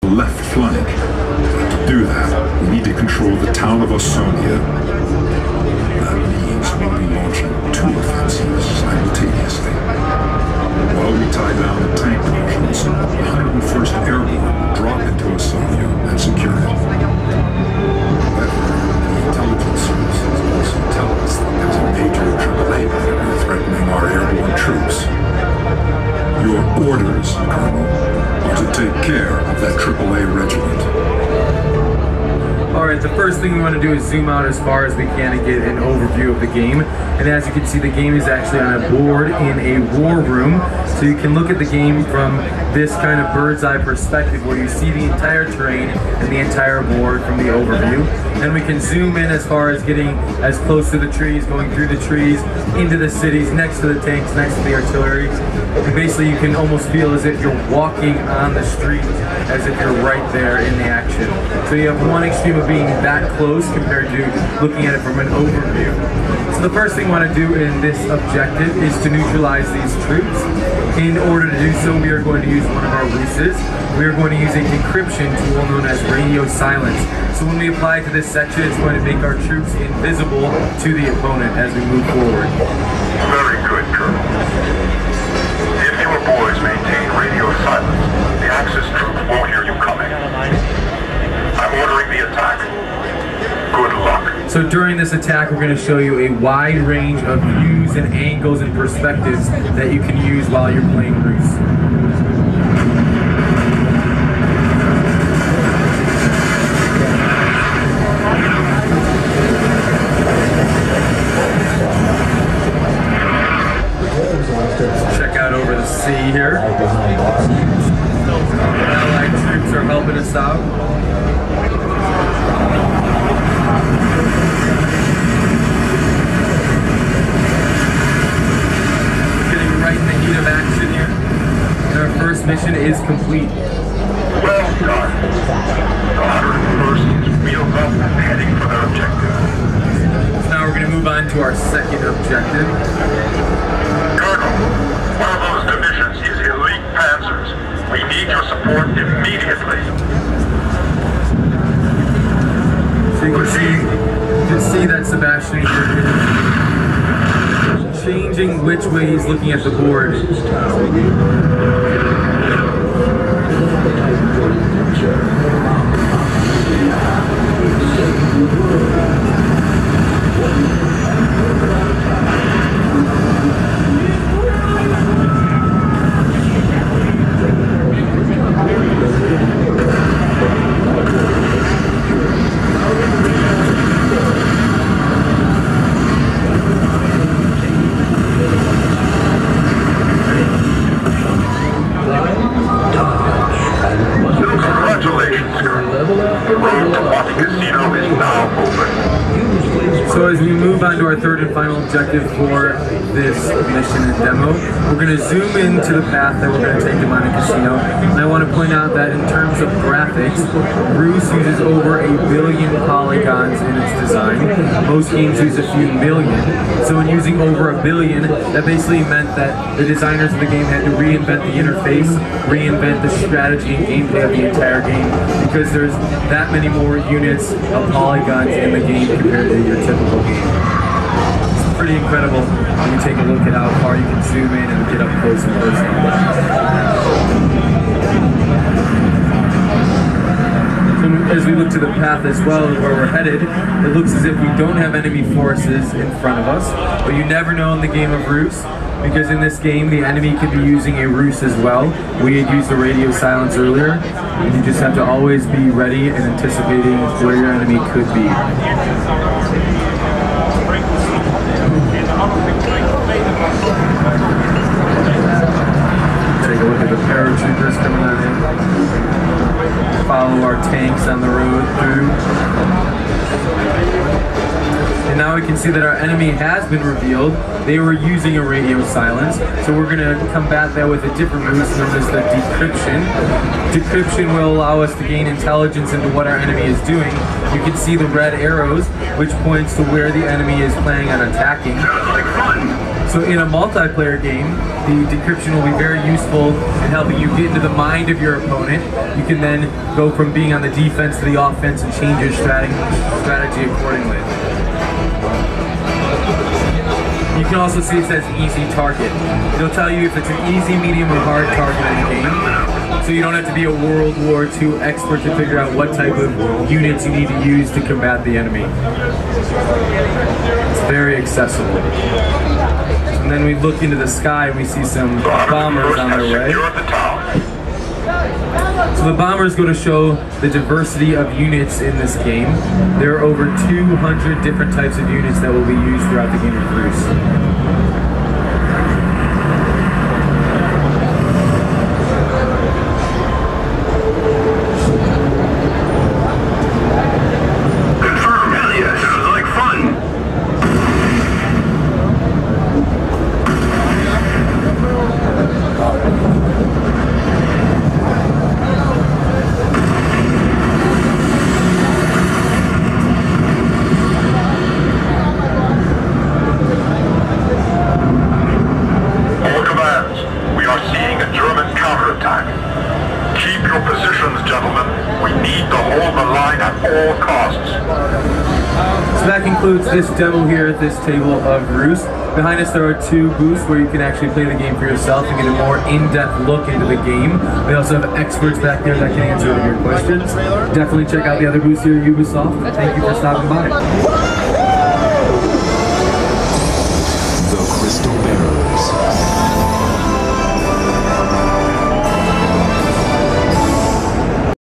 left flank. To do that, we need to control the town of Osonia. That means we'll be launching 2 offensives simultaneously. While we tie down the tank divisions, the 101st Airborne will drop into Osonia and secure it. However, the intelligence services also tell us that there's a major AAA battery threatening our airborne troops. Your orders, Colonel, are to take care of that AAA regiment. Alright, the first thing we want to do is zoom out as far as we can and get an overview of the game. And as you can see, the game is actually on a board in a war room. So you can look at the game from this kind of bird's eye perspective where you see the entire terrain and the entire board from the overview. Then we can zoom in as far as getting as close to the trees, going through the trees, into the cities, next to the tanks, next to the artillery. And basically you can almost feel as if you're walking on the street, as if you're right there in the action. So you have one extreme of being that close compared to looking at it from an overview. So the first thing we want to do in this objective is to neutralize these troops. In order to do so, we are going to use one of our ruses. We are going to use a decryption tool known as radio silence. So when we apply it to this section, it's going to make our troops invisible to the opponent as we move forward. Very good, Colonel. If your boys maintain radio silence, the Axis troops won't hear you coming. I'm ordering the attack. Good luck. So during this attack, we're going to show you a wide range of views and angles and perspectives that you can use while you're playing Ruse. Check out over the sea here. Allied troops are helping us out. Getting right in the heat of action here. And our first mission is complete. Well done. The 101st is wheeled up and heading for their objective. So now we're going to move on to our second objective. Colonel, one of those divisions is elite panzers. We need your support immediately. So you can see that Sebastian is changing which way he's looking at the board. So as we move on to our third and final objective for this mission and demo, we're going to zoom into the path that we're going to take to Monte Cassino. And I want to point out that in terms of graphics, Ruse uses over 1 billion polygons in its design. Most games use a few million. So in using over 1 billion, that basically meant that the designers of the game had to reinvent the interface, reinvent the strategy and gameplay of the entire game, because there's that many more units of polygons in the game compared to your typical game. It's pretty incredible when you take a look at how far you can zoom in and get up close and personal. So as we look to the path as well as where we're headed, it looks as if we don't have enemy forces in front of us, but you never know in the game of Ruse, because in this game the enemy could be using a ruse as well. We had used the radio silence earlier, and you just have to always be ready and anticipating where your enemy could be. Take a look at the paratroopers coming on in. Follow our tanks on the road through. And now we can see that our enemy has been revealed. They were using a radio silence, so we're going to combat that with a different ruse known as the decryption. Decryption will allow us to gain intelligence into what our enemy is doing. You can see the red arrows, which points to where the enemy is planning on attacking. So So in a multiplayer game, the decryption will be very useful in helping you get into the mind of your opponent. You can then go from being on the defense to the offense and change your strategy accordingly. You can also see it says easy target. It'll tell you if it's an easy, medium, or hard target in the game. So you don't have to be a World War II expert to figure out what type of units you need to use to combat the enemy. It's very accessible. And then we look into the sky and we see some bombers on their way. So the bombers go to show the diversity of units in this game. There are over 200 different types of units that will be used throughout the game of Ruse. This demo here at this table of Ruse. Behind us there are two booths where you can actually play the game for yourself and get a more in-depth look into the game. We also have experts back there that can answer your questions. Definitely check out the other booths here at Ubisoft. Thank you for stopping by. The Crystal Bearers.